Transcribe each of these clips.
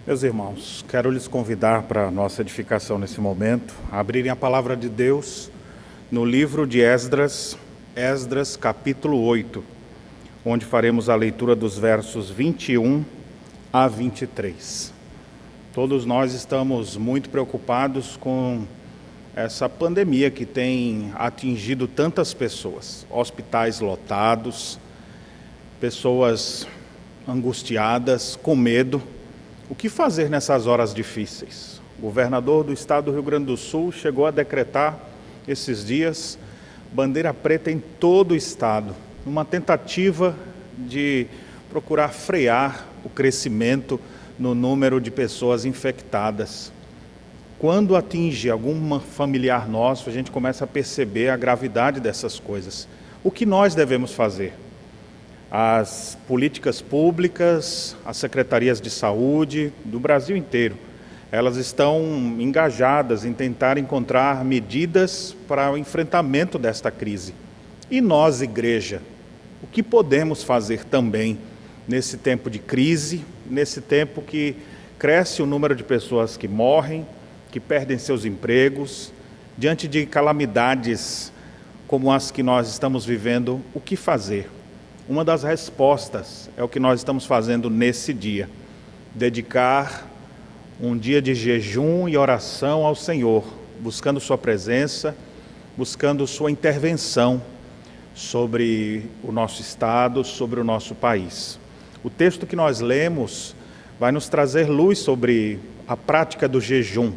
Meus irmãos, quero lhes convidar para a nossa edificação nesse momento, a abrirem a palavra de Deus no livro de Esdras, capítulo 8, onde faremos a leitura dos versos 21 a 23. Todos nós estamos muito preocupados com essa pandemia que tem atingido tantas pessoas, hospitais lotados, pessoas angustiadas, com medo. O que fazer nessas horas difíceis? O governador do estado do Rio Grande do Sul chegou a decretar esses dias bandeira preta em todo o estado, numa tentativa de procurar frear o crescimento no número de pessoas infectadas. Quando atinge algum familiar nosso, a gente começa a perceber a gravidade dessas coisas. O que nós devemos fazer? As políticas públicas, as secretarias de saúde do Brasil inteiro, elas estão engajadas em tentar encontrar medidas para o enfrentamento desta crise. E nós, igreja, o que podemos fazer também nesse tempo de crise, nesse tempo que cresce o número de pessoas que morrem, que perdem seus empregos, diante de calamidades como as que nós estamos vivendo, o que fazer? Uma das respostas é o que nós estamos fazendo nesse dia, dedicar um dia de jejum e oração ao Senhor, buscando sua presença, buscando sua intervenção sobre o nosso estado, sobre o nosso país. O texto que nós lemos vai nos trazer luz sobre a prática do jejum,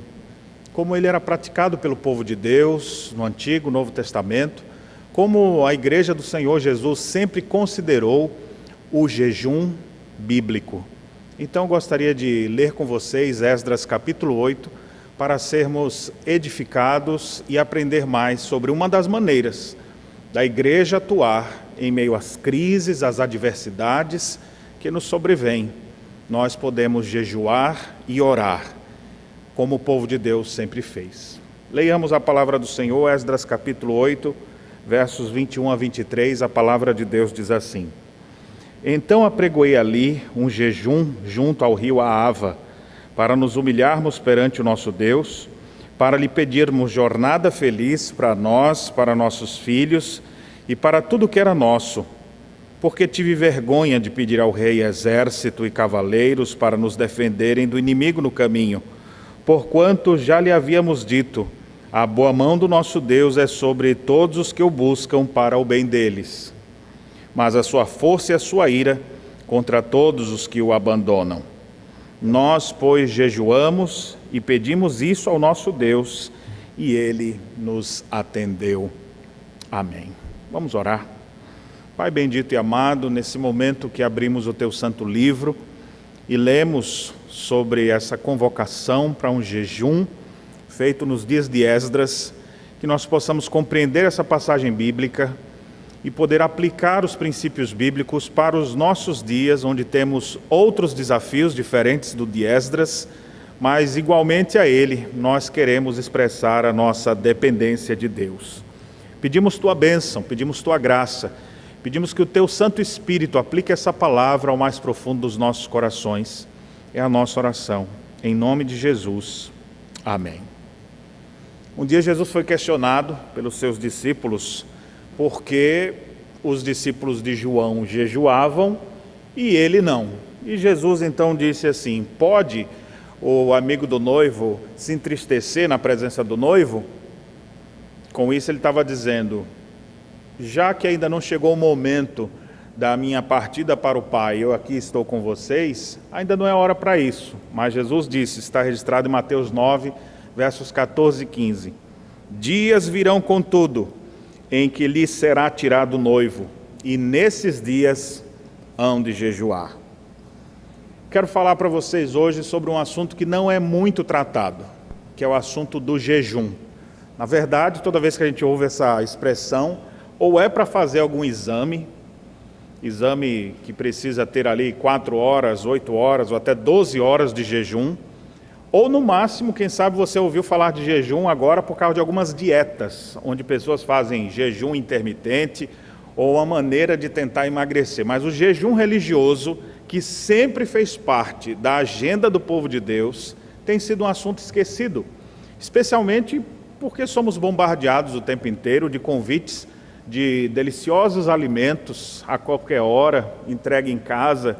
como ele era praticado pelo povo de Deus no Antigo e Novo Testamento, como a Igreja do Senhor Jesus sempre considerou o jejum bíblico. Então eu gostaria de ler com vocês Esdras capítulo 8, para sermos edificados e aprender mais sobre uma das maneiras da Igreja atuar em meio às crises, às adversidades que nos sobrevêm. Nós podemos jejuar e orar, como o povo de Deus sempre fez. Leiamos a palavra do Senhor, Esdras capítulo 8, versos 21 a 23, a palavra de Deus diz assim: Então apregoei ali um jejum junto ao rio Ahava, para nos humilharmos perante o nosso Deus, para lhe pedirmos jornada feliz para nós, para nossos filhos e para tudo que era nosso, porque tive vergonha de pedir ao rei exército e cavaleiros para nos defenderem do inimigo no caminho, porquanto já lhe havíamos dito: a boa mão do nosso Deus é sobre todos os que o buscam para o bem deles, mas a sua força e a sua ira contra todos os que o abandonam. Nós, pois, jejuamos e pedimos isso ao nosso Deus, e Ele nos atendeu. Amém. Vamos orar. Pai bendito e amado, nesse momento que abrimos o Teu santo livro e lemos sobre essa convocação para um jejum feito nos dias de Esdras, que nós possamos compreender essa passagem bíblica e poder aplicar os princípios bíblicos para os nossos dias, onde temos outros desafios diferentes do de Esdras, mas igualmente a ele nós queremos expressar a nossa dependência de Deus. Pedimos Tua bênção, pedimos Tua graça, pedimos que o Teu Santo Espírito aplique essa palavra ao mais profundo dos nossos corações. É a nossa oração, em nome de Jesus. Amém. Um dia Jesus foi questionado pelos seus discípulos porque os discípulos de João jejuavam e ele não. E Jesus então disse assim: pode o amigo do noivo se entristecer na presença do noivo? Com isso ele estava dizendo: já que ainda não chegou o momento da minha partida para o Pai, eu aqui estou com vocês, ainda não é hora para isso. Mas Jesus disse, está registrado em Mateus 9, versos 14 e 15. Dias virão, contudo, em que lhe será tirado o noivo, e nesses dias hão de jejuar. Quero falar para vocês hoje sobre um assunto que não é muito tratado, que é o assunto do jejum. Na verdade, toda vez que a gente ouve essa expressão, ou é para fazer algum exame que precisa ter ali 4 horas, 8 horas ou até 12 horas de jejum, ou no máximo, quem sabe você ouviu falar de jejum agora por causa de algumas dietas, onde pessoas fazem jejum intermitente ou uma maneira de tentar emagrecer. Mas o jejum religioso, que sempre fez parte da agenda do povo de Deus, tem sido um assunto esquecido, especialmente porque somos bombardeados o tempo inteiro de convites de deliciosos alimentos a qualquer hora, entregue em casa.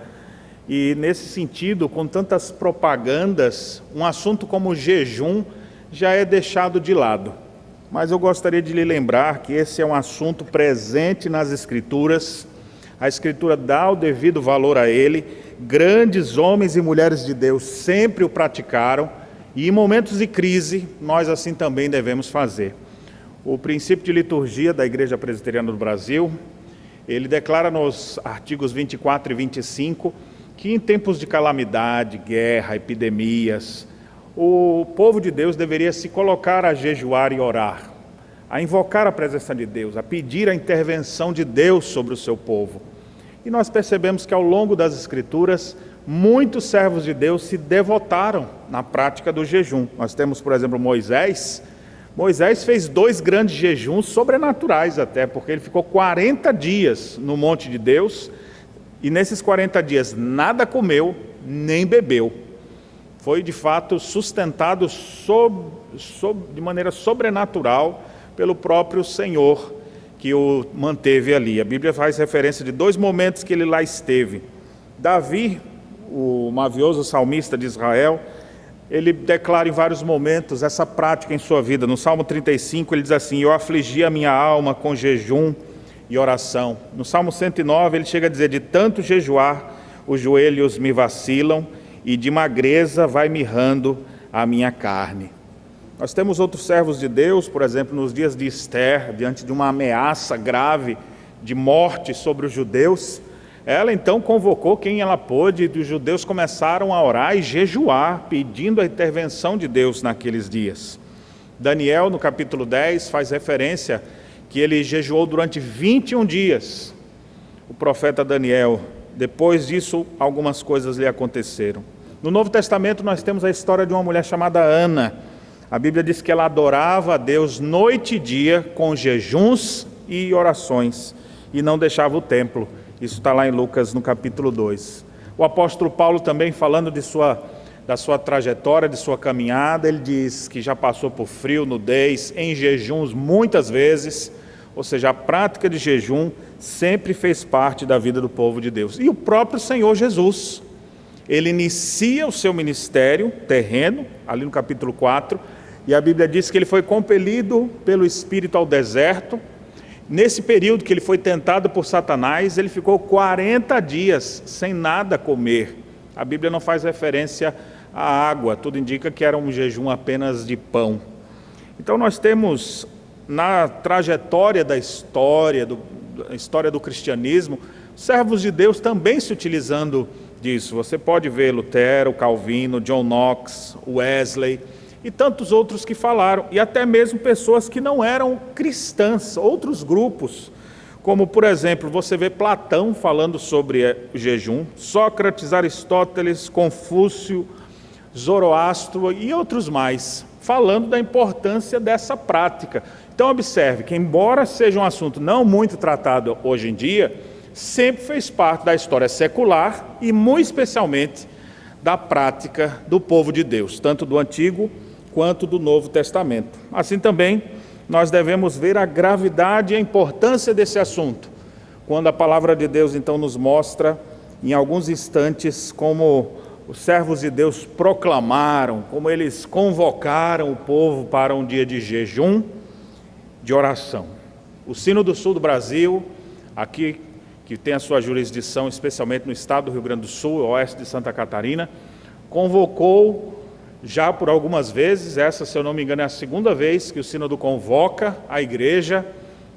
E nesse sentido, com tantas propagandas, um assunto como o jejum já é deixado de lado. Mas eu gostaria de lhe lembrar que esse é um assunto presente nas Escrituras. A Escritura dá o devido valor a ele. Grandes homens e mulheres de Deus sempre o praticaram. E em momentos de crise, nós assim também devemos fazer. O princípio de liturgia da Igreja Presbiteriana do Brasil, ele declara nos artigos 24 e 25 que em tempos de calamidade, guerra, epidemias, o povo de Deus deveria se colocar a jejuar e orar, a invocar a presença de Deus, a pedir a intervenção de Deus sobre o seu povo. E nós percebemos que ao longo das Escrituras, muitos servos de Deus se devotaram na prática do jejum. Nós temos, por exemplo, Moisés. Moisés fez 2 grandes jejuns sobrenaturais até, porque ele ficou 40 dias no monte de Deus, e nesses 40 dias nada comeu, nem bebeu. Foi de fato sustentado de maneira sobrenatural pelo próprio Senhor que o manteve ali. A Bíblia faz referência de 2 momentos que ele lá esteve. Davi, o mavioso salmista de Israel, ele declara em vários momentos essa prática em sua vida. No Salmo 35 ele diz assim: eu afligi a minha alma com jejum e oração. No Salmo 109 ele chega a dizer: de tanto jejuar os joelhos me vacilam e de magreza vai mirrando a minha carne. Nós temos outros servos de Deus, por exemplo, nos dias de Esther, diante de uma ameaça grave de morte sobre os judeus, ela então convocou quem ela pôde, e os judeus começaram a orar e jejuar, pedindo a intervenção de Deus naqueles dias. Daniel, no capítulo 10, faz referência que ele jejuou durante 21 dias. O profeta Daniel, depois disso, algumas coisas lhe aconteceram. No Novo Testamento nós temos a história de uma mulher chamada Ana. A Bíblia diz que ela adorava a Deus noite e dia com jejuns e orações, e não deixava o templo. Isso está lá em Lucas, no capítulo 2. O apóstolo Paulo também, falando da sua trajetória, de sua caminhada, ele diz que já passou por frio, nudez, em jejuns muitas vezes, ou seja, a prática de jejum sempre fez parte da vida do povo de Deus. E o próprio Senhor Jesus, ele inicia o seu ministério terreno, ali no capítulo 4, e a Bíblia diz que ele foi compelido pelo Espírito ao deserto. Nesse período que ele foi tentado por Satanás, ele ficou 40 dias sem nada comer. A Bíblia não faz referência à água, tudo indica que era um jejum apenas de pão. Então nós temos na trajetória da história do cristianismo, servos de Deus também se utilizando disso. Você pode ver Lutero, Calvino, John Knox, Wesley e tantos outros que falaram, e até mesmo pessoas que não eram cristãs, outros grupos, como por exemplo, você vê Platão falando sobre jejum, Sócrates, Aristóteles, Confúcio, Zoroastro e outros mais, falando da importância dessa prática. Então observe que, embora seja um assunto não muito tratado hoje em dia, sempre fez parte da história secular e muito especialmente da prática do povo de Deus, tanto do Antigo quanto do Novo Testamento. Assim também, nós devemos ver a gravidade e a importância desse assunto, quando a palavra de Deus então nos mostra, em alguns instantes, como os servos de Deus proclamaram, como eles convocaram o povo para um dia de jejum, de oração. O Sino do Sul do Brasil, aqui, que tem a sua jurisdição especialmente no estado do Rio Grande do Sul, oeste de Santa Catarina, convocou já por algumas vezes, essa, se eu não me engano, é a segunda vez que o Sínodo convoca a igreja,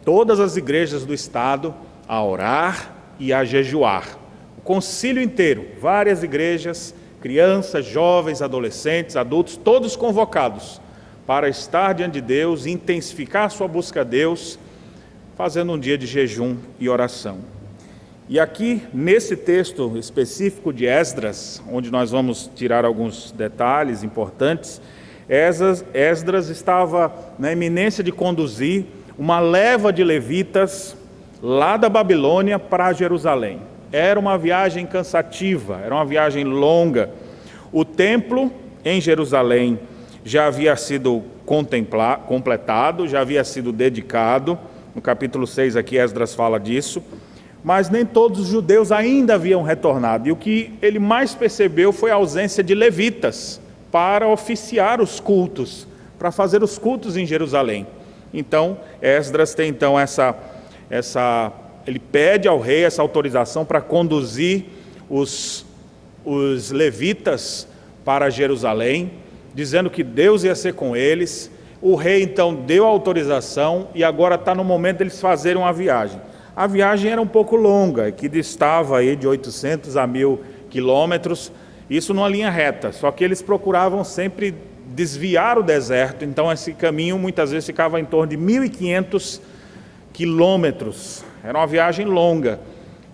todas as igrejas do estado, a orar e a jejuar. O concílio inteiro, várias igrejas, crianças, jovens, adolescentes, adultos, todos convocados para estar diante de Deus, intensificar a sua busca a Deus, fazendo um dia de jejum e oração. E aqui, nesse texto específico de Esdras, onde nós vamos tirar alguns detalhes importantes, Esdras estava na iminência de conduzir uma leva de levitas lá da Babilônia para Jerusalém. Era uma viagem cansativa, era uma viagem longa. O templo em Jerusalém já havia sido completado, já havia sido dedicado. No capítulo 6 aqui Esdras fala disso. Mas nem todos os judeus ainda haviam retornado. E o que ele mais percebeu foi a ausência de levitas para oficiar os cultos, para fazer os cultos em Jerusalém. Então, Esdras tem então ele pede ao rei essa autorização para conduzir os levitas para Jerusalém, dizendo que Deus ia ser com eles. O rei então deu a autorização e agora está no momento deles fazerem uma viagem. A viagem era um pouco longa, que distava aí de 800 a 1.000 quilômetros, isso numa linha reta, só que eles procuravam sempre desviar o deserto, então esse caminho muitas vezes ficava em torno de 1.500 quilômetros, era uma viagem longa,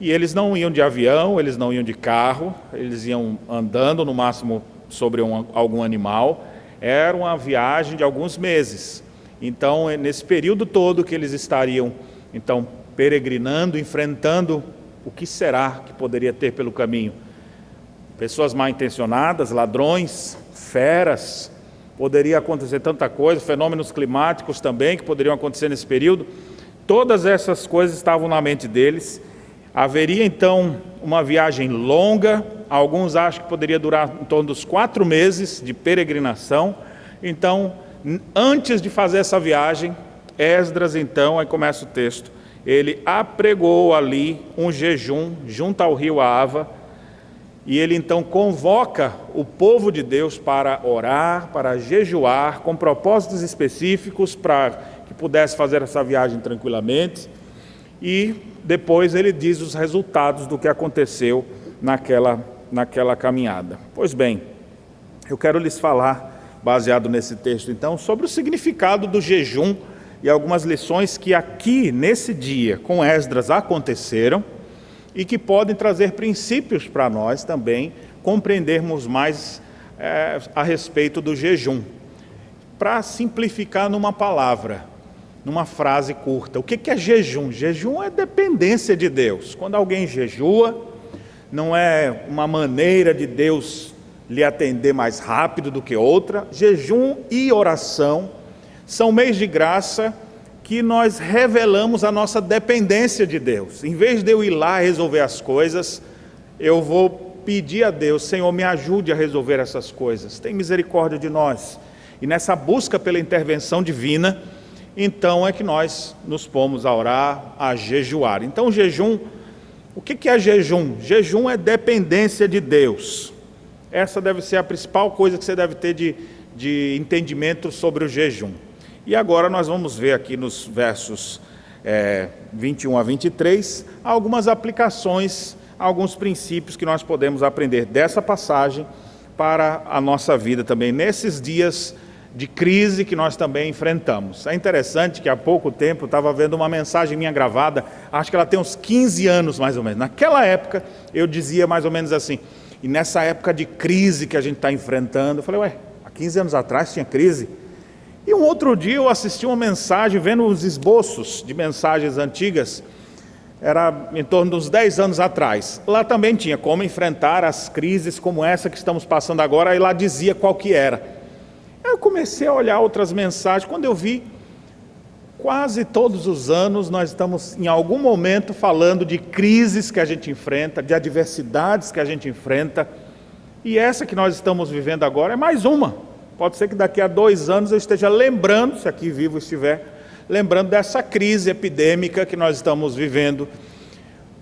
e eles não iam de avião, eles não iam de carro, eles iam andando no máximo sobre algum animal, era uma viagem de alguns meses, então nesse período todo que eles estariam então peregrinando, enfrentando o que será que poderia ter pelo caminho, pessoas mal intencionadas, ladrões, feras, poderia acontecer tanta coisa, fenômenos climáticos também que poderiam acontecer nesse período. Todas essas coisas estavam na mente deles. Haveria então uma viagem longa, alguns acham que poderia durar em torno dos 4 meses de peregrinação. Então, antes de fazer essa viagem, Esdras então, aí começa o texto, ele apregou ali um jejum junto ao rio Ava, e ele então convoca o povo de Deus para orar, para jejuar, com propósitos específicos para que pudesse fazer essa viagem tranquilamente, e depois ele diz os resultados do que aconteceu naquela caminhada. Pois bem, eu quero lhes falar, baseado nesse texto então, sobre o significado do jejum e algumas lições que aqui, nesse dia, com Esdras aconteceram, e que podem trazer princípios para nós também compreendermos mais a respeito do jejum. Para simplificar numa palavra, numa frase curta, o que é jejum? Jejum é dependência de Deus. Quando alguém jejua, não é uma maneira de Deus lhe atender mais rápido do que outra. Jejum e oração são meios de graça que nós revelamos a nossa dependência de Deus. Em vez de eu ir lá resolver as coisas, eu vou pedir a Deus: Senhor, me ajude a resolver essas coisas, tem misericórdia de nós. E nessa busca pela intervenção divina, então é que nós nos pomos a orar, a jejuar. Então jejum, o que é jejum? Jejum é dependência de Deus. Essa deve ser a principal coisa que você deve ter de entendimento sobre o jejum. E agora nós vamos ver aqui nos versos 21 a 23, algumas aplicações, alguns princípios que nós podemos aprender dessa passagem para a nossa vida também, nesses dias de crise que nós também enfrentamos. É interessante que há pouco tempo eu estava vendo uma mensagem minha gravada, acho que ela tem uns 15 anos mais ou menos. Naquela época eu dizia mais ou menos assim, e nessa época de crise que a gente está enfrentando, eu falei, há 15 anos atrás tinha crise? E um outro dia eu assisti uma mensagem, vendo os esboços de mensagens antigas, era em torno dos 10 anos atrás. Lá também tinha como enfrentar as crises como essa que estamos passando agora, e lá dizia qual que era. Eu comecei a olhar outras mensagens, quando eu vi, quase todos os anos nós estamos em algum momento falando de crises que a gente enfrenta, de adversidades que a gente enfrenta, e essa que nós estamos vivendo agora é mais uma. Pode ser que daqui a 2 anos eu esteja lembrando, se aqui vivo estiver, lembrando dessa crise epidêmica que nós estamos vivendo,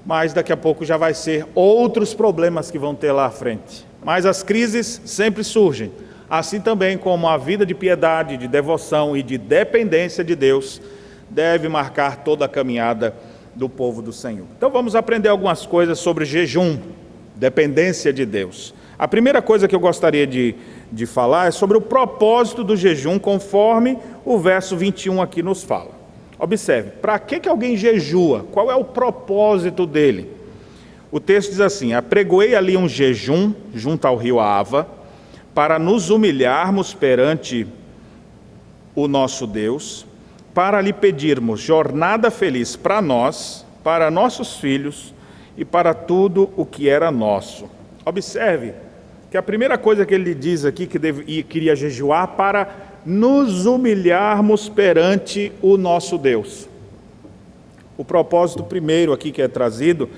mas daqui a pouco já vai ser outros problemas que vão ter lá à frente. Mas as crises sempre surgem, assim também como a vida de piedade, de devoção e de dependência de Deus deve marcar toda a caminhada do povo do Senhor. Então vamos aprender algumas coisas sobre jejum, dependência de Deus. A primeira coisa que eu gostaria de falar é sobre o propósito do jejum, conforme o verso 21 aqui nos fala. Observe, para que alguém jejua? Qual é o propósito dele? O texto diz assim: apregoei ali um jejum junto ao rio Ava, para nos humilharmos perante o nosso Deus, para lhe pedirmos jornada feliz para nós, para nossos filhos e para tudo o que era nosso. Observe que a primeira coisa que ele diz aqui, que queria jejuar para nos humilharmos perante o nosso Deus. O propósito primeiro aqui que é trazido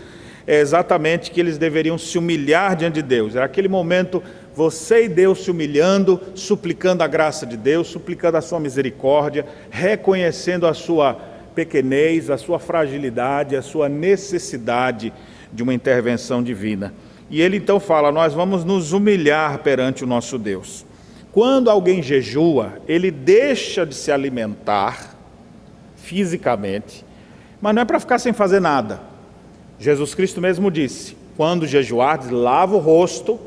é exatamente que eles deveriam se humilhar diante de Deus. Era aquele momento, você e Deus se humilhando, suplicando a graça de Deus, suplicando a sua misericórdia, reconhecendo a sua pequenez, a sua fragilidade, a sua necessidade de uma intervenção divina. E ele então fala, nós vamos nos humilhar perante o nosso Deus. Quando alguém jejua, ele deixa de se alimentar fisicamente, mas não é para ficar sem fazer nada. Jesus Cristo mesmo disse, quando jejuardes, lava o rosto,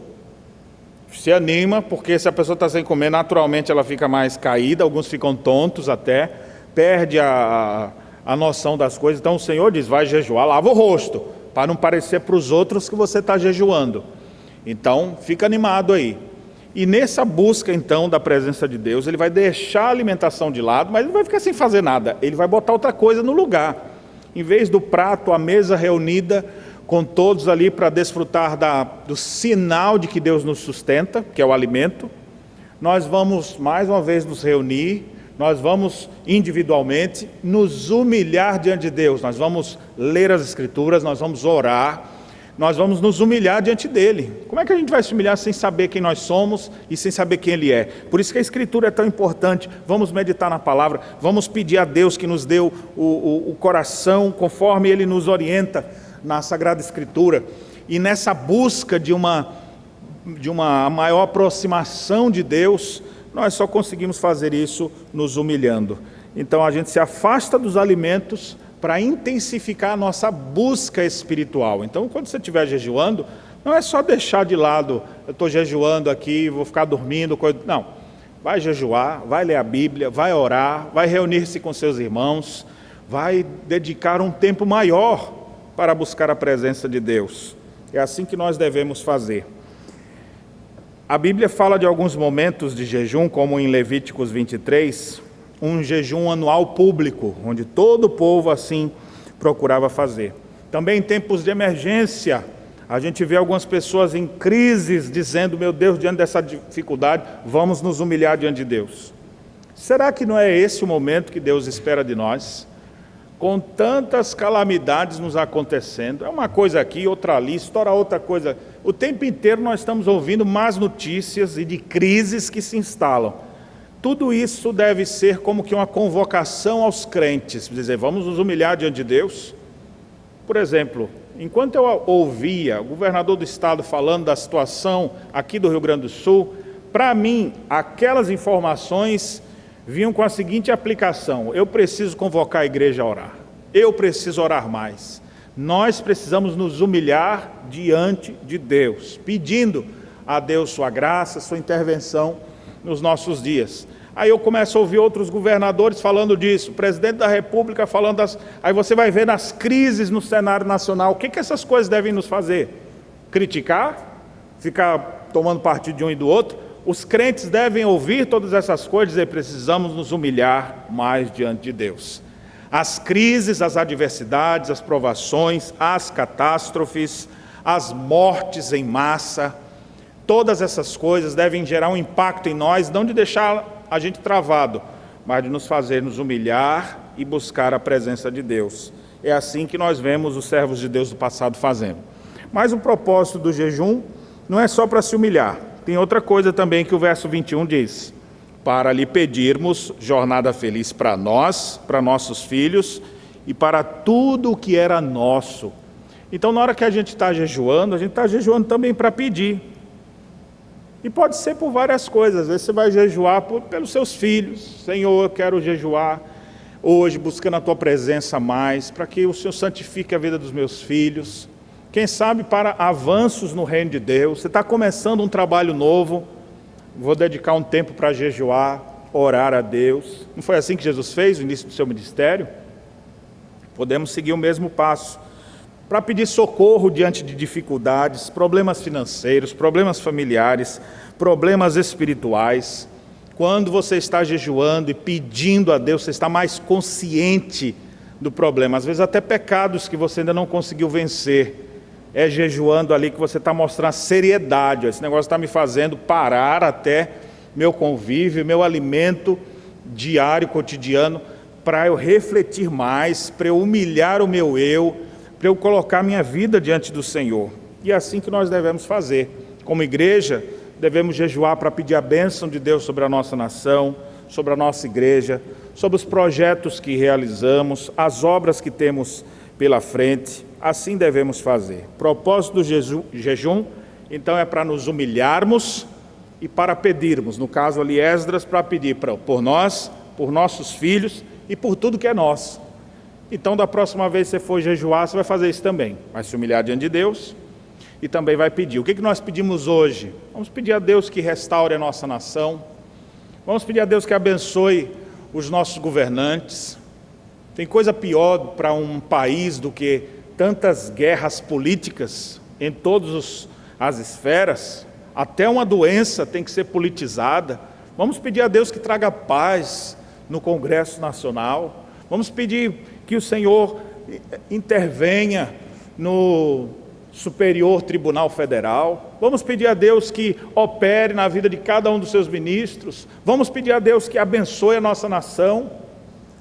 se anima, porque se a pessoa está sem comer, naturalmente ela fica mais caída, alguns ficam tontos até, perde a noção das coisas. Então o Senhor diz, vai jejuar, lava o rosto, para não parecer para os outros que você está jejuando. Então fica animado aí. E nessa busca então da presença de Deus, ele vai deixar a alimentação de lado, mas ele não vai ficar sem fazer nada, ele vai botar outra coisa no lugar. Em vez do prato, a mesa reunida com todos ali para desfrutar do sinal de que Deus nos sustenta, que é o alimento, nós vamos mais uma vez nos reunir, nós vamos individualmente nos humilhar diante de Deus, nós vamos ler as Escrituras, nós vamos orar, nós vamos nos humilhar diante dEle. Como é que a gente vai se humilhar sem saber quem nós somos e sem saber quem Ele é? Por isso que a Escritura é tão importante. Vamos meditar na palavra, vamos pedir a Deus que nos dê o coração conforme Ele nos orienta na Sagrada Escritura. E nessa busca de uma maior aproximação de Deus, nós só conseguimos fazer isso nos humilhando. Então a gente se afasta dos alimentos para intensificar a nossa busca espiritual. Então, quando você estiver jejuando, não é só deixar de lado, eu estou jejuando aqui, vou ficar dormindo, não. Vai jejuar, vai ler a Bíblia, vai orar, vai reunir-se com seus irmãos, vai dedicar um tempo maior para buscar a presença de Deus. É assim que nós devemos fazer. A Bíblia fala de alguns momentos de jejum, como em Levíticos 23, um jejum anual público, onde todo o povo assim procurava fazer. Também em tempos de emergência, a gente vê algumas pessoas em crises dizendo, meu Deus, diante dessa dificuldade, vamos nos humilhar diante de Deus. Será que não é esse o momento que Deus espera de nós? Com tantas calamidades nos acontecendo, é uma coisa aqui, outra ali, estoura outra coisa. O tempo inteiro nós estamos ouvindo más notícias e de crises que se instalam. Tudo isso deve ser como que uma convocação aos crentes, dizer, vamos nos humilhar diante de Deus. Por exemplo, enquanto eu ouvia o governador do estado falando da situação aqui do Rio Grande do Sul, para mim, aquelas informações vinham com a seguinte aplicação, eu preciso convocar a igreja a orar, eu preciso orar mais. Nós precisamos nos humilhar diante de Deus, pedindo a Deus sua graça, sua intervenção nos nossos dias. Aí eu começo a ouvir outros governadores falando disso, o presidente da República falando aí você vai ver nas crises no cenário nacional, o que essas coisas devem nos fazer? Criticar? Ficar tomando partido de um e do outro? Os crentes devem ouvir todas essas coisas e precisamos nos humilhar mais diante de Deus. As crises, as adversidades, as provações, as catástrofes, as mortes em massa, todas essas coisas devem gerar um impacto em nós, não de deixar a gente travado, mas de nos fazer nos humilhar e buscar a presença de Deus. É assim que nós vemos os servos de Deus do passado fazendo. Mas o propósito do jejum não é só para se humilhar. Tem outra coisa também que o verso 21 diz, para lhe pedirmos jornada feliz para nós, para nossos filhos e para tudo o que era nosso. Então, na hora que a gente está jejuando também para pedir. E pode ser por várias coisas, às vezes você vai jejuar pelos seus filhos. Senhor, eu quero jejuar hoje, buscando a Tua presença mais, para que o Senhor santifique a vida dos meus filhos. Quem sabe para avanços no reino de Deus. Você está começando um trabalho novo, vou dedicar um tempo para jejuar, orar a Deus. Não foi assim que Jesus fez no início do seu ministério? Podemos seguir o mesmo passo. Para pedir socorro diante de dificuldades, problemas financeiros, problemas familiares, problemas espirituais. Quando você está jejuando e pedindo a Deus, você está mais consciente do problema. Às vezes até pecados que você ainda não conseguiu vencer. é jejuando ali que você está mostrando seriedade. Esse negócio está me fazendo parar até meu convívio, meu alimento diário, cotidiano, para eu refletir mais, para eu humilhar o meu eu, para eu colocar minha vida diante do Senhor. E é assim que nós devemos fazer. Como igreja, devemos jejuar para pedir a bênção de Deus sobre a nossa nação, sobre a nossa igreja, sobre os projetos que realizamos, as obras que temos pela frente. Assim devemos fazer. O propósito do jejum, então, é para nos humilharmos e para pedirmos. No caso ali, Esdras, para pedir por nós, por nossos filhos e por tudo que é nosso. Então, da próxima vez que você for jejuar, você vai fazer isso também. Vai se humilhar diante de Deus e também vai pedir. O que nós pedimos hoje? Vamos pedir a Deus que restaure a nossa nação. Vamos pedir a Deus que abençoe os nossos governantes. Tem coisa pior para um país do que tantas guerras políticas em todas as esferas. Até uma doença tem que ser politizada. Vamos pedir a Deus que traga paz no Congresso Nacional. Vamos pedir que o Senhor intervenha no Superior Tribunal Federal. Vamos pedir a Deus que opere na vida de cada um dos seus ministros. Vamos pedir a Deus que abençoe a nossa nação.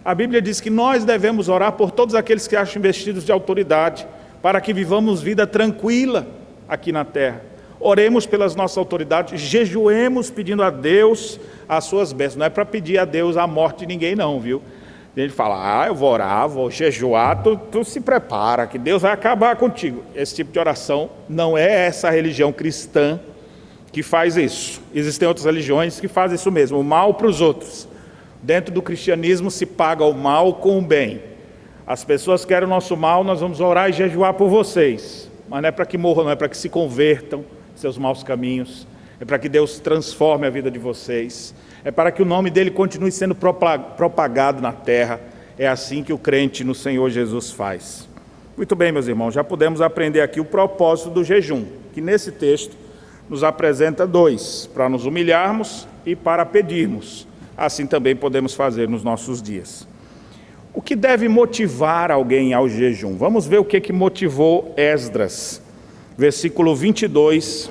A Bíblia diz que nós devemos orar por todos aqueles que acham investidos de autoridade, para que vivamos vida tranquila aqui na terra. Oremos pelas nossas autoridades, jejuemos pedindo a Deus as suas bênçãos. Não é para pedir a Deus a morte de ninguém não, viu? A gente fala, eu vou orar, vou jejuar, tu se prepara, que Deus vai acabar contigo. Esse tipo de oração não é essa religião cristã que faz isso. Existem outras religiões que fazem isso mesmo, o mal para os outros. Dentro do cristianismo se paga o mal com o bem. As pessoas querem o nosso mal, nós vamos orar e jejuar por vocês. Mas não é para que morram, não é para que se convertam seus maus caminhos. É para que Deus transforme a vida de vocês. É para que o nome dele continue sendo propagado na terra. É assim que o crente no Senhor Jesus faz. Muito bem, meus irmãos, já podemos aprender aqui o propósito do jejum, que nesse texto nos apresenta dois, para nos humilharmos e para pedirmos. Assim também podemos fazer nos nossos dias. O que deve motivar alguém ao jejum? Vamos ver o que motivou Esdras. Versículo 22,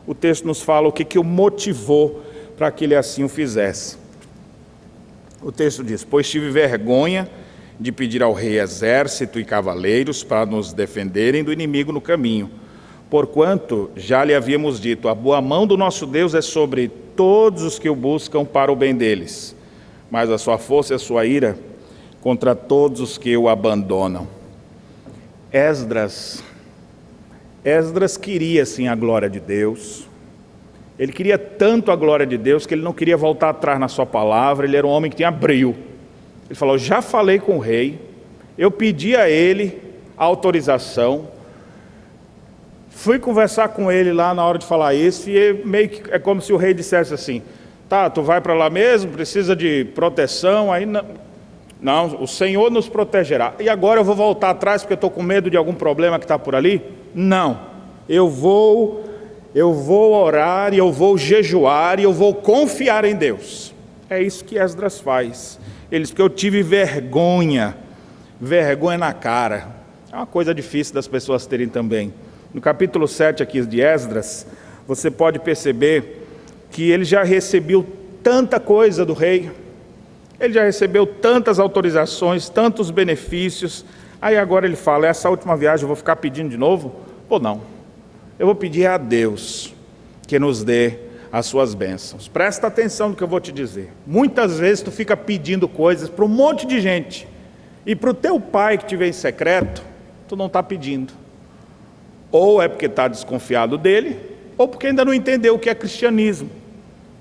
o texto nos fala o que o motivou para que ele assim o fizesse. O texto diz: pois tive vergonha de pedir ao rei exército e cavaleiros para nos defenderem do inimigo no caminho, porquanto já lhe havíamos dito, a boa mão do nosso Deus é sobre todos os que o buscam para o bem deles, mas a sua força e a sua ira contra todos os que o abandonam. Esdras queria sim a glória de Deus. Ele queria tanto a glória de Deus que ele não queria voltar atrás na sua palavra. Ele era um homem que tinha brio. Ele falou, já falei com o rei, eu pedi a ele a autorização, fui conversar com ele lá na hora de falar isso, e meio que é como se o rei dissesse assim, tá, tu vai para lá mesmo, precisa de proteção, aí não, o Senhor nos protegerá. E agora eu vou voltar atrás porque eu estou com medo de algum problema que está por ali? Não, eu vou orar, e eu vou jejuar, e eu vou confiar em Deus. É isso que Esdras faz. Ele diz que eu tive vergonha na cara. É uma coisa difícil das pessoas terem também. No capítulo 7 aqui de Esdras, você pode perceber que ele já recebeu tanta coisa do rei, ele já recebeu tantas autorizações, tantos benefícios, aí agora ele fala, essa última viagem eu vou ficar pedindo de novo? Ou não? Eu vou pedir a Deus que nos dê as suas bênçãos. Presta atenção no que eu vou te dizer. Muitas vezes tu fica pedindo coisas para um monte de gente, e para o teu pai que te vê em secreto, tu não está pedindo. Ou é porque está desconfiado dele, ou porque ainda não entendeu o que é cristianismo.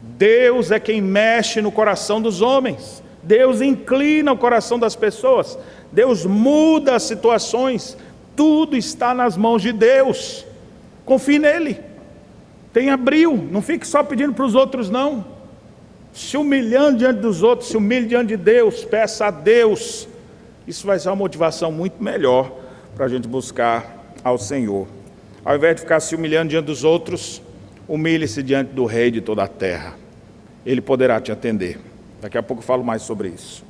Deus é quem mexe no coração dos homens. Deus inclina o coração das pessoas. Deus muda as situações. Tudo está nas mãos de Deus. Confie nele. Tenha brio. Não fique só pedindo para os outros, não. Se humilhando diante dos outros, se humilhe diante de Deus. Peça a Deus. Isso vai ser uma motivação muito melhor para a gente buscar ao Senhor. Ao invés de ficar se humilhando diante dos outros, humilhe-se diante do Rei de toda a terra. Ele poderá te atender. Daqui a pouco eu falo mais sobre isso.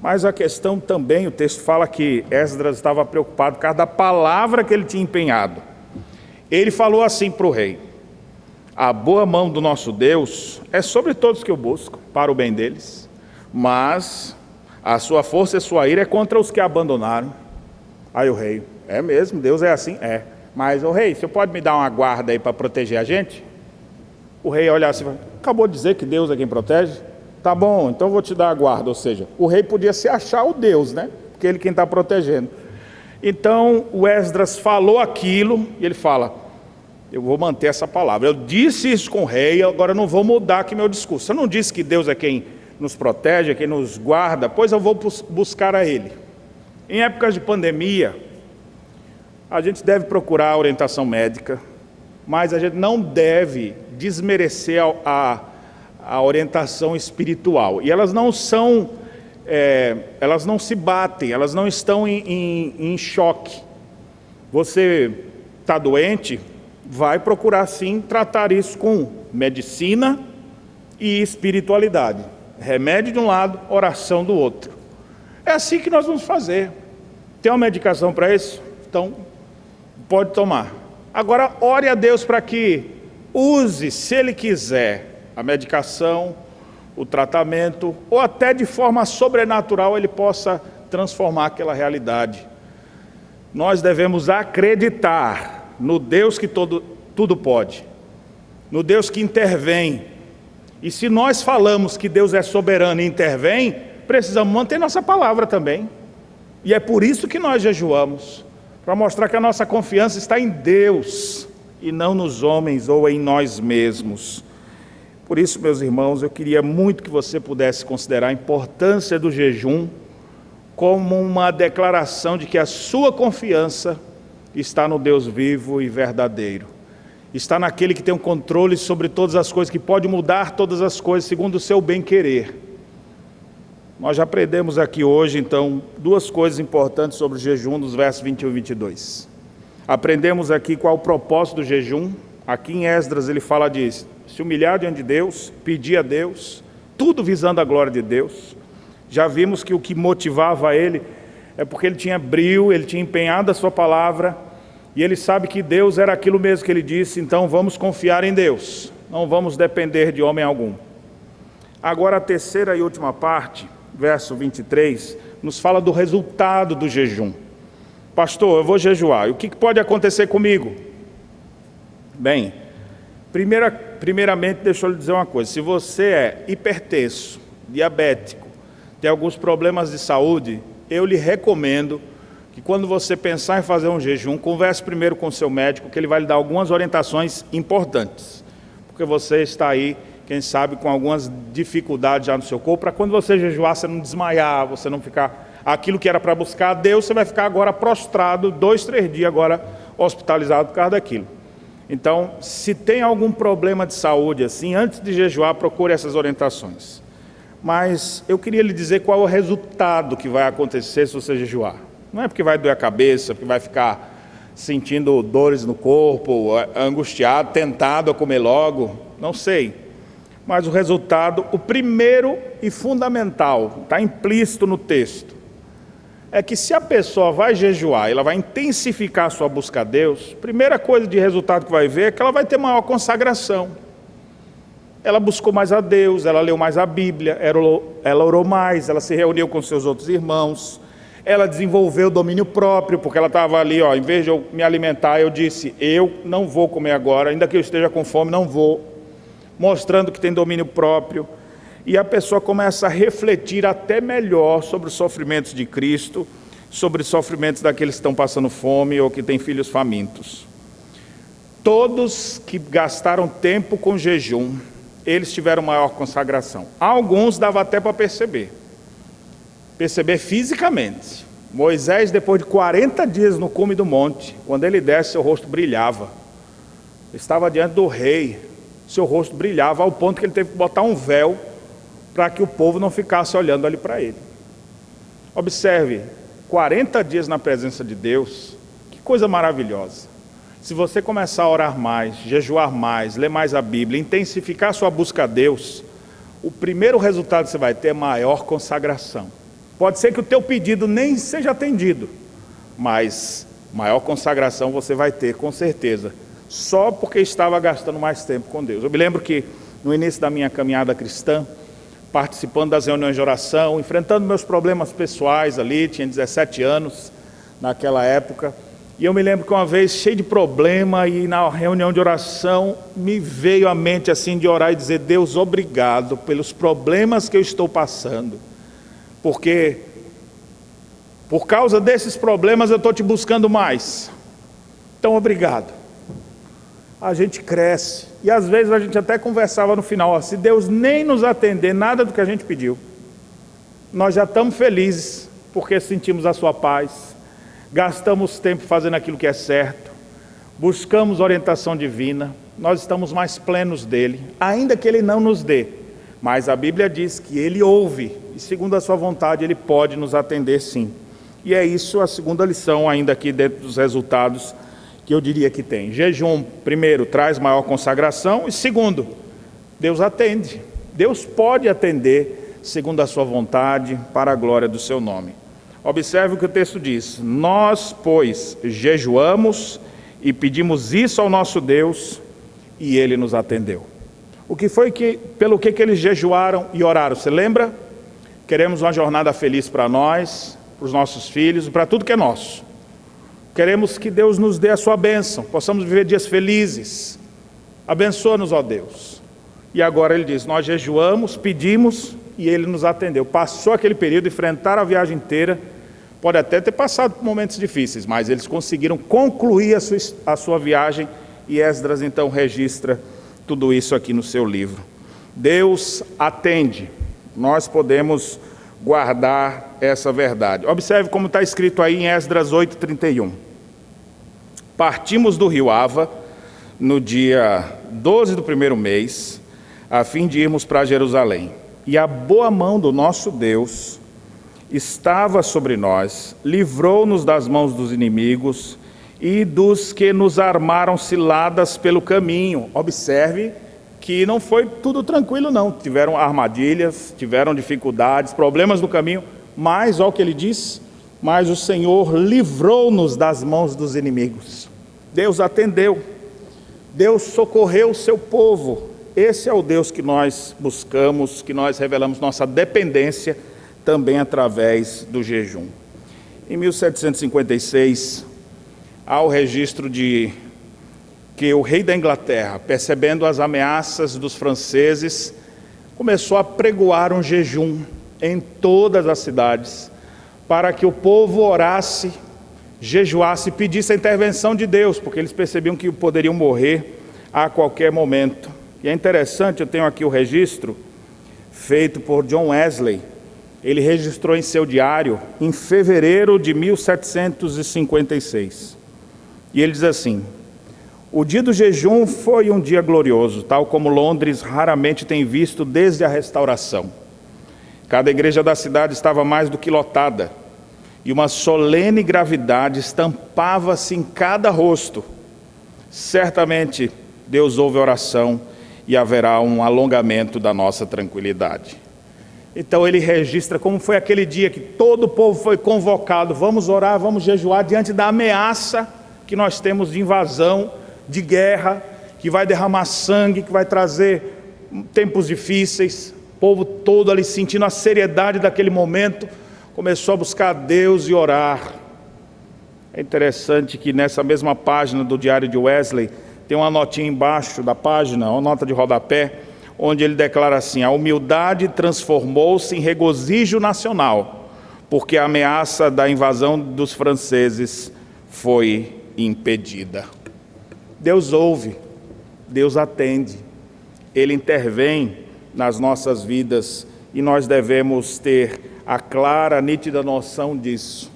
Mas a questão também, o texto fala que Esdras estava preocupado por causa da palavra que ele tinha empenhado. Ele falou assim para o rei: a boa mão do nosso Deus é sobre todos que o buscam, para o bem deles, mas a sua força e a sua ira é contra os que abandonaram. Aí o rei: é mesmo, Deus é assim? É. Mas o rei, você pode me dar uma guarda aí para proteger a gente? O rei olha assim: acabou de dizer que Deus é quem protege? Tá bom, então vou te dar a guarda. Ou seja, o rei podia se achar o Deus, né? Porque ele quem está protegendo. Então o Esdras falou aquilo e ele fala: eu vou manter essa palavra. Eu disse isso com o rei, agora eu não vou mudar aqui meu discurso. Eu não disse que Deus é quem nos protege, é quem nos guarda, pois eu vou buscar a Ele. Em épocas de pandemia, a gente deve procurar orientação médica, mas a gente não deve desmerecer a orientação espiritual. E elas não são, elas não se batem, elas não estão em choque. Você está doente, vai procurar sim tratar isso com medicina e espiritualidade. Remédio de um lado, oração do outro. É assim que nós vamos fazer. Tem uma medicação para isso? Então, pode tomar. Agora, ore a Deus para que use, se Ele quiser, a medicação, o tratamento, ou até de forma sobrenatural Ele possa transformar aquela realidade. Nós devemos acreditar no Deus que tudo pode, no Deus que intervém. E se nós falamos que Deus é soberano e intervém, precisamos manter nossa palavra também. E é por isso que nós jejuamos, para mostrar que a nossa confiança está em Deus e não nos homens ou em nós mesmos. Por isso, meus irmãos, eu queria muito que você pudesse considerar a importância do jejum como uma declaração de que a sua confiança está no Deus vivo e verdadeiro. Está naquele que tem o controle sobre todas as coisas, que pode mudar todas as coisas segundo o seu bem-querer. Nós já aprendemos aqui hoje, então, duas coisas importantes sobre o jejum, dos versos 21 e 22. Aprendemos aqui qual é o propósito do jejum. Aqui em Esdras ele fala de se humilhar diante de Deus, pedir a Deus, tudo visando a glória de Deus. Já vimos que o que motivava ele é porque ele tinha brio, ele tinha empenhado a sua palavra, e ele sabe que Deus era aquilo mesmo que ele disse, então vamos confiar em Deus, não vamos depender de homem algum. Agora a terceira e última parte, verso 23, nos fala do resultado do jejum. Pastor, eu vou jejuar, e o que pode acontecer comigo? Bem, primeiramente deixa eu lhe dizer uma coisa: se você é hipertenso, diabético, tem alguns problemas de saúde, eu lhe recomendo que quando você pensar em fazer um jejum, converse primeiro com o seu médico, que ele vai lhe dar algumas orientações importantes, porque você está aí, quem sabe, com algumas dificuldades já no seu corpo, para quando você jejuar, você não desmaiar, você não ficar, aquilo que era para buscar a Deus, você vai ficar agora prostrado, 2, 3 dias agora hospitalizado por causa daquilo. Então, se tem algum problema de saúde assim, antes de jejuar, procure essas orientações. Mas eu queria lhe dizer qual é o resultado que vai acontecer se você jejuar. Não é porque vai doer a cabeça, porque vai ficar sentindo dores no corpo, angustiado, tentado a comer logo, não sei. Mas o resultado, o primeiro e fundamental, está implícito no texto, é que se a pessoa vai jejuar, ela vai intensificar a sua busca a Deus, a primeira coisa de resultado que vai ver é que ela vai ter maior consagração. Ela buscou mais a Deus, ela leu mais a Bíblia, ela orou mais, ela se reuniu com seus outros irmãos, ela desenvolveu domínio próprio, porque ela estava ali, em vez de eu me alimentar, eu disse, eu não vou comer agora, ainda que eu esteja com fome, não vou, mostrando que tem domínio próprio. E a pessoa começa a refletir até melhor sobre os sofrimentos de Cristo, sobre os sofrimentos daqueles que estão passando fome ou que têm filhos famintos. Todos que gastaram tempo com jejum, eles tiveram maior consagração. Alguns dava até para perceber fisicamente. Moisés, depois de 40 dias no cume do monte, quando ele desce, seu rosto brilhava. Ele estava diante do rei, seu rosto brilhava, ao ponto que ele teve que botar um véu para que o povo não ficasse olhando ali para ele. Observe, 40 dias na presença de Deus, que coisa maravilhosa. Se você começar a orar mais, jejuar mais, ler mais a Bíblia, intensificar sua busca a Deus, o primeiro resultado que você vai ter é maior consagração. Pode ser que o teu pedido nem seja atendido, mas maior consagração você vai ter, com certeza, só porque estava gastando mais tempo com Deus. Eu me lembro que no início da minha caminhada cristã, participando das reuniões de oração, enfrentando meus problemas pessoais ali, tinha 17 anos naquela época, e eu me lembro que uma vez, cheio de problema, e na reunião de oração, me veio à mente assim de orar e dizer: Deus, obrigado pelos problemas que eu estou passando, porque por causa desses problemas eu estou te buscando mais, então obrigado. A gente cresce, e às vezes a gente até conversava no final, ó, se Deus nem nos atender nada do que a gente pediu, nós já estamos felizes, porque sentimos a sua paz, gastamos tempo fazendo aquilo que é certo, buscamos orientação divina, nós estamos mais plenos dele, ainda que ele não nos dê, mas a Bíblia diz que ele ouve, e segundo a sua vontade ele pode nos atender sim. E é isso a segunda lição ainda aqui dentro dos resultados que eu diria que tem. Jejum, primeiro, traz maior consagração, e segundo, Deus atende. Deus pode atender segundo a sua vontade, para a glória do seu nome. Observe o que o texto diz: nós, pois, jejuamos e pedimos isso ao nosso Deus, e ele nos atendeu. O que foi pelo que eles jejuaram e oraram? Você lembra? Queremos uma jornada feliz para nós, para os nossos filhos, para tudo que é nosso. Queremos que Deus nos dê a sua bênção, possamos viver dias felizes. Abençoa-nos, ó Deus. E agora ele diz: nós jejuamos, pedimos e ele nos atendeu. Passou aquele período, enfrentaram a viagem inteira, pode até ter passado por momentos difíceis, mas eles conseguiram concluir a sua viagem, e Esdras então registra tudo isso aqui no seu livro. Deus atende, nós podemos guardar essa verdade. Observe como está escrito aí em Esdras 8:31. Partimos do rio Ava no dia 12 do primeiro mês, a fim de irmos para Jerusalém. E a boa mão do nosso Deus estava sobre nós, livrou-nos das mãos dos inimigos e dos que nos armaram ciladas pelo caminho. Observe que não foi tudo tranquilo não, tiveram armadilhas, tiveram dificuldades, problemas no caminho, mas olha o que ele diz: mas o Senhor livrou-nos das mãos dos inimigos. Deus atendeu, Deus socorreu o seu povo. Esse é o Deus que nós buscamos, que nós revelamos nossa dependência também através do jejum. Em 1756, há o registro de que o rei da Inglaterra, percebendo as ameaças dos franceses, começou a pregoar um jejum em todas as cidades, para que o povo orasse, jejuasse e pedisse a intervenção de Deus, porque eles percebiam que poderiam morrer a qualquer momento. E é interessante, eu tenho aqui o registro feito por John Wesley. Ele registrou em seu diário em fevereiro de 1756. E ele diz assim: o dia do jejum foi um dia glorioso, tal como Londres raramente tem visto desde a restauração. Cada igreja da cidade estava mais do que lotada, e uma solene gravidade estampava-se em cada rosto. Certamente Deus ouve a oração e haverá um alongamento da nossa tranquilidade. Então ele registra como foi aquele dia que todo o povo foi convocado: vamos orar, vamos jejuar diante da ameaça que nós temos de invasão, de guerra, que vai derramar sangue, que vai trazer tempos difíceis. O povo todo ali sentindo a seriedade daquele momento, começou a buscar a Deus e orar. É interessante que nessa mesma página do diário de Wesley, tem uma notinha embaixo da página, uma nota de rodapé, onde ele declara assim: a humildade transformou-se em regozijo nacional, porque a ameaça da invasão dos franceses foi impedida. Deus ouve, Deus atende, Ele intervém nas nossas vidas, e nós devemos ter a clara, nítida noção disso.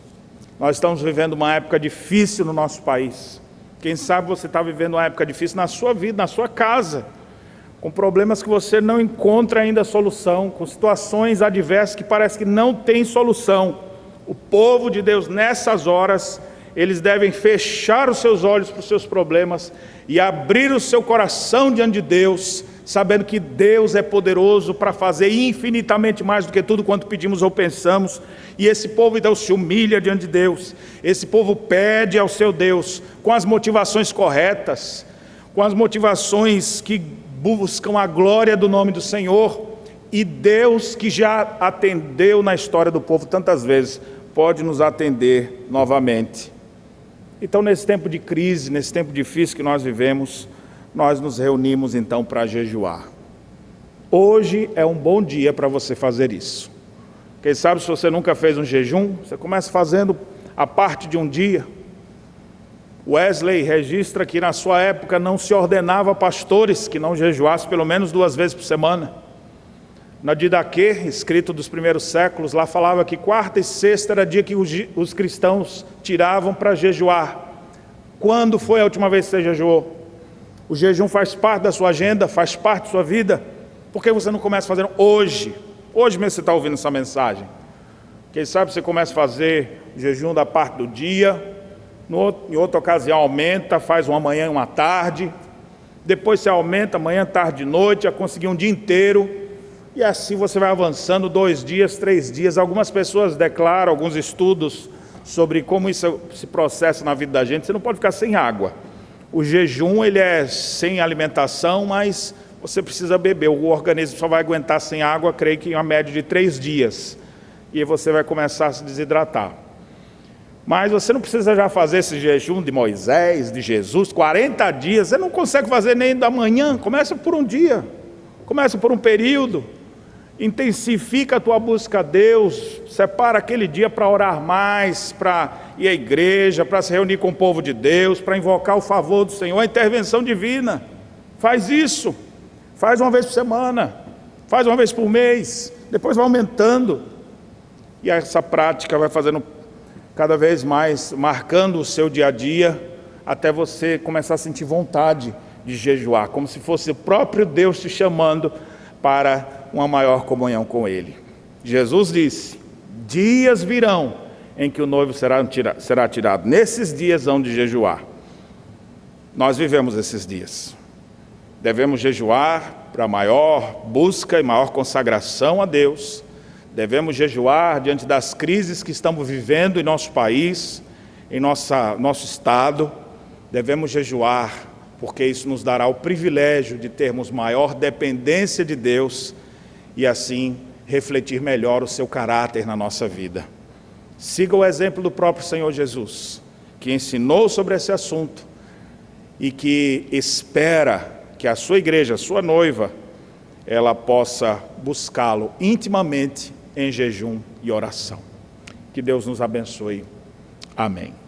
Nós estamos vivendo uma época difícil no nosso país. Quem sabe você está vivendo uma época difícil na sua vida, na sua casa, com problemas que você não encontra ainda solução, com situações adversas que parece que não tem solução. O povo de Deus, nessas horas, eles devem fechar os seus olhos para os seus problemas e abrir o seu coração diante de Deus, sabendo que Deus é poderoso para fazer infinitamente mais do que tudo quanto pedimos ou pensamos. E esse povo então se humilha diante de Deus, esse povo pede ao seu Deus com as motivações corretas, com as motivações que buscam a glória do nome do Senhor, e Deus, que já atendeu na história do povo tantas vezes, pode nos atender novamente. Então, nesse tempo de crise, nesse tempo difícil que nós vivemos, nós nos reunimos então para jejuar. Hoje é um bom dia para você fazer isso. Quem sabe, se você nunca fez um jejum, você começa fazendo a parte de um dia. Wesley registra que na sua época não se ordenava pastores que não jejuassem pelo menos 2 vezes por semana. Na Didaquê, escrito dos primeiros séculos, lá falava que quarta e sexta era dia que os cristãos tiravam para jejuar. Quando foi a última vez que você jejuou? O jejum faz parte da sua agenda, faz parte da sua vida. Por que você não começa fazendo hoje? Hoje mesmo você está ouvindo essa mensagem. Quem sabe você começa a fazer o jejum da parte do dia, em outra ocasião aumenta, faz uma manhã e uma tarde, depois você aumenta manhã, tarde e noite, a conseguir um dia inteiro, e assim você vai avançando 2 dias, 3 dias. Algumas pessoas declaram, alguns estudos sobre como isso se processa na vida da gente. Você não pode ficar sem água. O jejum, ele é sem alimentação, mas você precisa beber. O organismo só vai aguentar sem água, creio que em uma média de 3 dias. E aí você vai começar a se desidratar. Mas você não precisa já fazer esse jejum de Moisés, de Jesus, 40 dias. Você não consegue fazer nem da manhã. Começa por um dia. Começa por um período. Intensifica a tua busca a Deus. Separa aquele dia para orar mais, para ir à igreja, para se reunir com o povo de Deus, para invocar o favor do Senhor, a intervenção divina. Faz isso. Faz uma vez por semana. Faz uma vez por mês. Depois vai aumentando. E essa prática vai fazendo cada vez mais, marcando o seu dia a dia, até você começar a sentir vontade de jejuar, como se fosse o próprio Deus te chamando para uma maior comunhão com Ele. Jesus disse: dias virão em que o noivo será tirado. Nesses dias hão de jejuar. Nós vivemos esses dias. Devemos jejuar para maior busca e maior consagração a Deus. Devemos jejuar diante das crises que estamos vivendo em nosso país, em nosso estado. Devemos jejuar porque isso nos dará o privilégio de termos maior dependência de Deus e assim refletir melhor o seu caráter na nossa vida. Siga o exemplo do próprio Senhor Jesus, que ensinou sobre esse assunto e que espera que a sua igreja, a sua noiva, ela possa buscá-lo intimamente em jejum e oração. Que Deus nos abençoe. Amém.